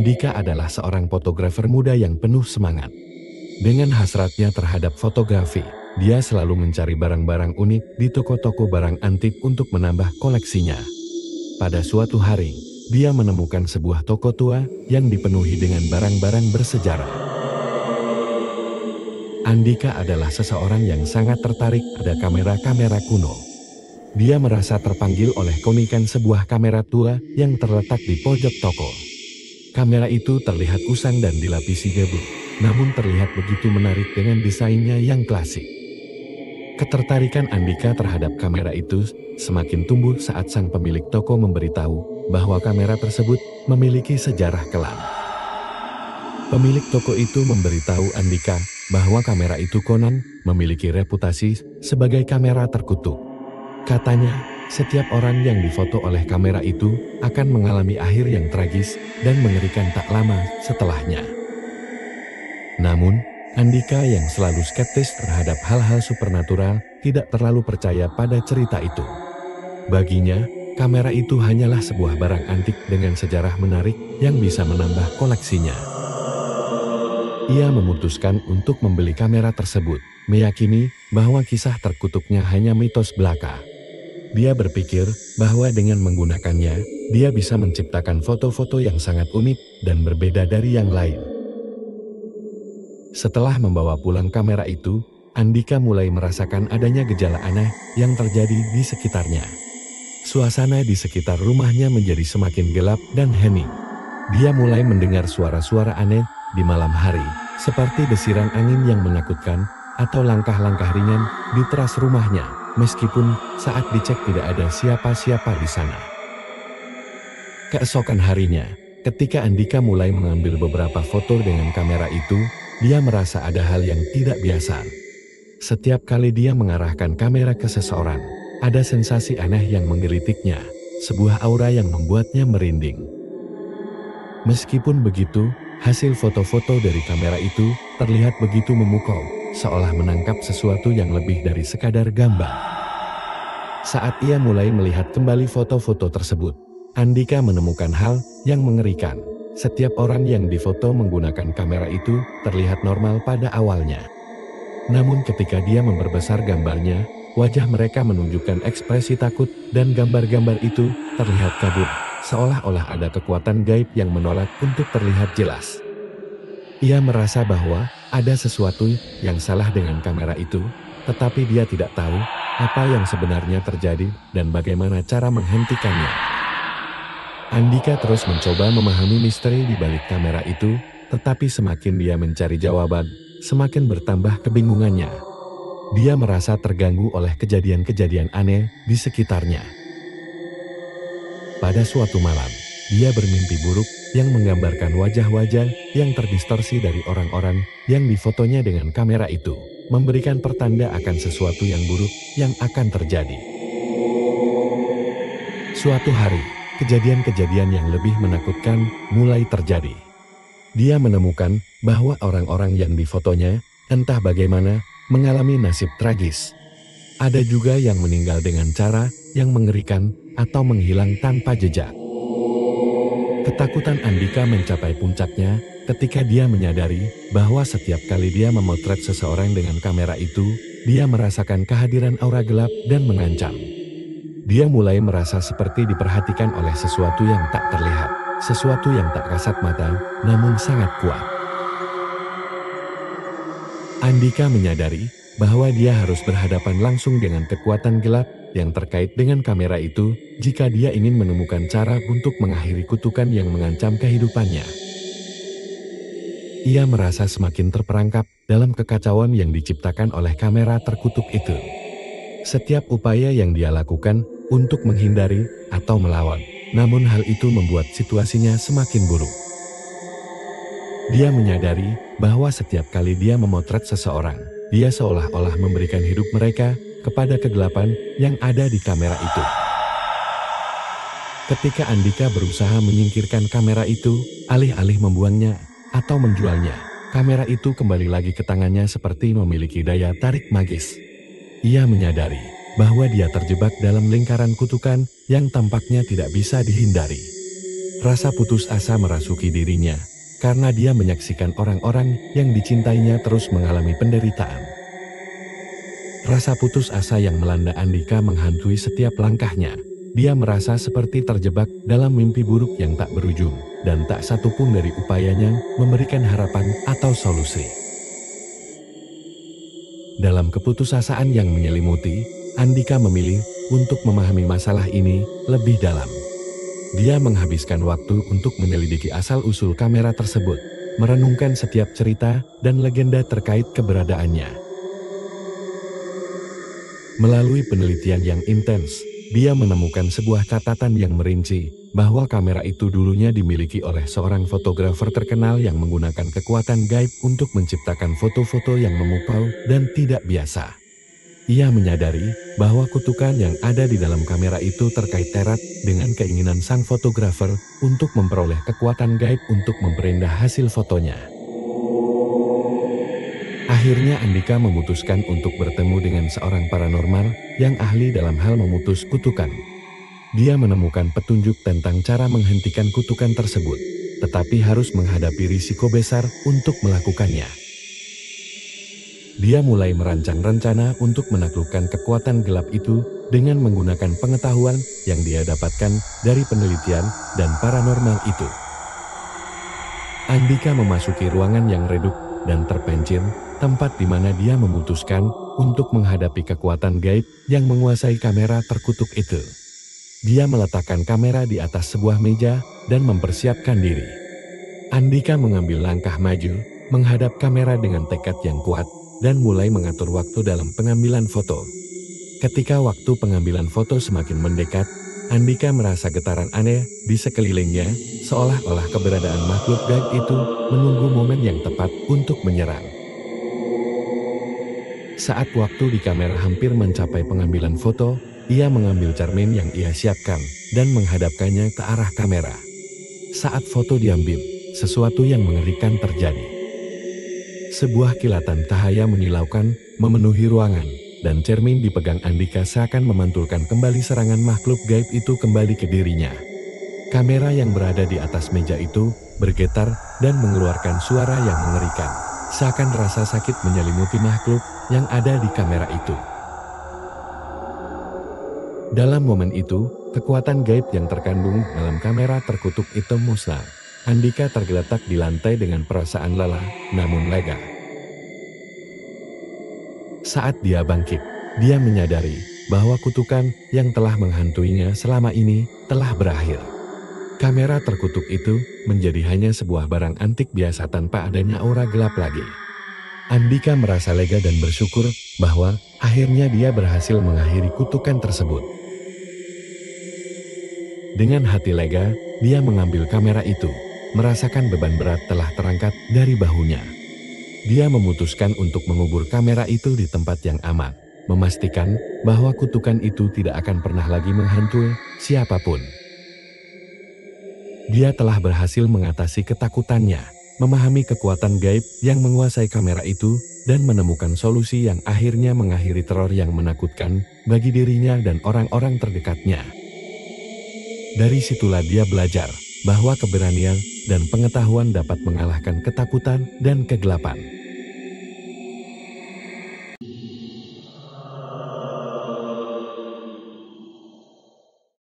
Andika adalah seorang fotografer muda yang penuh semangat. Dengan hasratnya terhadap fotografi, dia selalu mencari barang-barang unik di toko-toko barang antik untuk menambah koleksinya. Pada suatu hari, dia menemukan sebuah toko tua yang dipenuhi dengan barang-barang bersejarah. Andika adalah seseorang yang sangat tertarik pada kamera-kamera kuno. Dia merasa terpanggil oleh keunikan sebuah kamera tua yang terletak di pojok toko. Kamera itu terlihat usang dan dilapisi debu, namun terlihat begitu menarik dengan desainnya yang klasik. Ketertarikan Andika terhadap kamera itu semakin tumbuh saat sang pemilik toko memberitahu bahwa kamera tersebut memiliki sejarah kelam. Pemilik toko itu memberitahu Andika bahwa kamera itu konon memiliki reputasi sebagai kamera terkutuk. Katanya, setiap orang yang difoto oleh kamera itu akan mengalami akhir yang tragis dan mengerikan tak lama setelahnya. Namun, Andika yang selalu skeptis terhadap hal-hal supernatural tidak terlalu percaya pada cerita itu. Baginya, kamera itu hanyalah sebuah barang antik dengan sejarah menarik yang bisa menambah koleksinya. Ia memutuskan untuk membeli kamera tersebut, meyakini bahwa kisah terkutuknya hanya mitos belaka. Dia berpikir bahwa dengan menggunakannya, dia bisa menciptakan foto-foto yang sangat unik dan berbeda dari yang lain. Setelah membawa pulang kamera itu, Andika mulai merasakan adanya gejala aneh yang terjadi di sekitarnya. Suasana di sekitar rumahnya menjadi semakin gelap dan hening. Dia mulai mendengar suara-suara aneh di malam hari, seperti desiran angin yang menakutkan atau langkah-langkah ringan di teras rumahnya, meskipun saat dicek tidak ada siapa-siapa di sana. Keesokan harinya, ketika Andika mulai mengambil beberapa foto dengan kamera itu, dia merasa ada hal yang tidak biasa. Setiap kali dia mengarahkan kamera ke seseorang, ada sensasi aneh yang menggelitiknya, sebuah aura yang membuatnya merinding. Meskipun begitu, hasil foto-foto dari kamera itu terlihat begitu memukau, seolah menangkap sesuatu yang lebih dari sekadar gambar. Saat ia mulai melihat kembali foto-foto tersebut, Andika menemukan hal yang mengerikan. Setiap orang yang difoto menggunakan kamera itu terlihat normal pada awalnya. Namun ketika dia memperbesar gambarnya, wajah mereka menunjukkan ekspresi takut dan gambar-gambar itu terlihat kabur, seolah-olah ada kekuatan gaib yang menolak untuk terlihat jelas. Ia merasa bahwa ada sesuatu yang salah dengan kamera itu, tetapi dia tidak tahu apa yang sebenarnya terjadi dan bagaimana cara menghentikannya. Andika terus mencoba memahami misteri di balik kamera itu, tetapi semakin dia mencari jawaban, semakin bertambah kebingungannya. Dia merasa terganggu oleh kejadian-kejadian aneh di sekitarnya. Pada suatu malam, dia bermimpi buruk yang menggambarkan wajah-wajah yang terdistorsi dari orang-orang yang difotonya dengan kamera itu, memberikan pertanda akan sesuatu yang buruk yang akan terjadi. Suatu hari, kejadian-kejadian yang lebih menakutkan mulai terjadi. Dia menemukan bahwa orang-orang yang difotonya, entah bagaimana, mengalami nasib tragis. Ada juga yang meninggal dengan cara yang mengerikan atau menghilang tanpa jejak. Ketakutan Andika mencapai puncaknya ketika dia menyadari bahwa setiap kali dia memotret seseorang dengan kamera itu, dia merasakan kehadiran aura gelap dan mengancam. Dia mulai merasa seperti diperhatikan oleh sesuatu yang tak terlihat, sesuatu yang tak kasat mata, namun sangat kuat. Andika menyadari bahwa dia harus berhadapan langsung dengan kekuatan gelap yang terkait dengan kamera itu jika dia ingin menemukan cara untuk mengakhiri kutukan yang mengancam kehidupannya. Ia merasa semakin terperangkap dalam kekacauan yang diciptakan oleh kamera terkutuk itu. Setiap upaya yang dia lakukan untuk menghindari atau melawan, namun hal itu membuat situasinya semakin buruk. Dia menyadari bahwa setiap kali dia memotret seseorang, dia seolah-olah memberikan hidup mereka kepada kegelapan yang ada di kamera itu. Ketika Andika berusaha menyingkirkan kamera itu, alih-alih membuangnya atau menjualnya, kamera itu kembali lagi ke tangannya seperti memiliki daya tarik magis. Ia menyadari bahwa dia terjebak dalam lingkaran kutukan yang tampaknya tidak bisa dihindari. Rasa putus asa merasuki dirinya, karena dia menyaksikan orang-orang yang dicintainya terus mengalami penderitaan. Rasa putus asa yang melanda Andika menghantui setiap langkahnya. Dia merasa seperti terjebak dalam mimpi buruk yang tak berujung, dan tak satu pun dari upayanya memberikan harapan atau solusi. Dalam keputusasaan yang menyelimuti, Andika memilih untuk memahami masalah ini lebih dalam. Dia menghabiskan waktu untuk menyelidiki asal-usul kamera tersebut, merenungkan setiap cerita dan legenda terkait keberadaannya. Melalui penelitian yang intens, dia menemukan sebuah catatan yang merinci bahwa kamera itu dulunya dimiliki oleh seorang fotografer terkenal yang menggunakan kekuatan gaib untuk menciptakan foto-foto yang memukau dan tidak biasa. Ia menyadari bahwa kutukan yang ada di dalam kamera itu terkait erat dengan keinginan sang fotografer untuk memperoleh kekuatan gaib untuk memperindah hasil fotonya. Akhirnya Andika memutuskan untuk bertemu dengan seorang paranormal yang ahli dalam hal memutus kutukan. Dia menemukan petunjuk tentang cara menghentikan kutukan tersebut, tetapi harus menghadapi risiko besar untuk melakukannya. Dia mulai merancang rencana untuk menaklukkan kekuatan gelap itu dengan menggunakan pengetahuan yang dia dapatkan dari penelitian dan paranormal itu. Andika memasuki ruangan yang redup dan terpencil, tempat di mana dia memutuskan untuk menghadapi kekuatan gaib yang menguasai kamera terkutuk itu. Dia meletakkan kamera di atas sebuah meja dan mempersiapkan diri. Andika mengambil langkah maju, menghadap kamera dengan tekad yang kuat, dan mulai mengatur waktu dalam pengambilan foto. Ketika waktu pengambilan foto semakin mendekat, Andika merasa getaran aneh di sekelilingnya, seolah-olah keberadaan makhluk gaib itu menunggu momen yang tepat untuk menyerang. Saat waktu di kamera hampir mencapai pengambilan foto, ia mengambil cermin yang ia siapkan dan menghadapkannya ke arah kamera. Saat foto diambil, sesuatu yang mengerikan terjadi. Sebuah kilatan cahaya menyilaukan memenuhi ruangan, dan cermin dipegang Andika seakan memantulkan kembali serangan makhluk gaib itu kembali ke dirinya. Kamera yang berada di atas meja itu bergetar dan mengeluarkan suara yang mengerikan, seakan rasa sakit menyelimuti makhluk yang ada di kamera itu. Dalam momen itu, kekuatan gaib yang terkandung dalam kamera terkutuk itu musnah. Andika tergeletak di lantai dengan perasaan lelah, namun lega. Saat dia bangkit, dia menyadari bahwa kutukan yang telah menghantuinya selama ini telah berakhir. Kamera terkutuk itu menjadi hanya sebuah barang antik biasa tanpa adanya aura gelap lagi. Andika merasa lega dan bersyukur bahwa akhirnya dia berhasil mengakhiri kutukan tersebut. Dengan hati lega, dia mengambil kamera itu. Merasakan beban berat telah terangkat dari bahunya. Dia memutuskan untuk mengubur kamera itu di tempat yang aman, memastikan bahwa kutukan itu tidak akan pernah lagi menghantui siapapun. Dia telah berhasil mengatasi ketakutannya, memahami kekuatan gaib yang menguasai kamera itu, dan menemukan solusi yang akhirnya mengakhiri teror yang menakutkan bagi dirinya dan orang-orang terdekatnya. Dari situlah dia belajar bahwa keberanian dan pengetahuan dapat mengalahkan ketakutan dan kegelapan.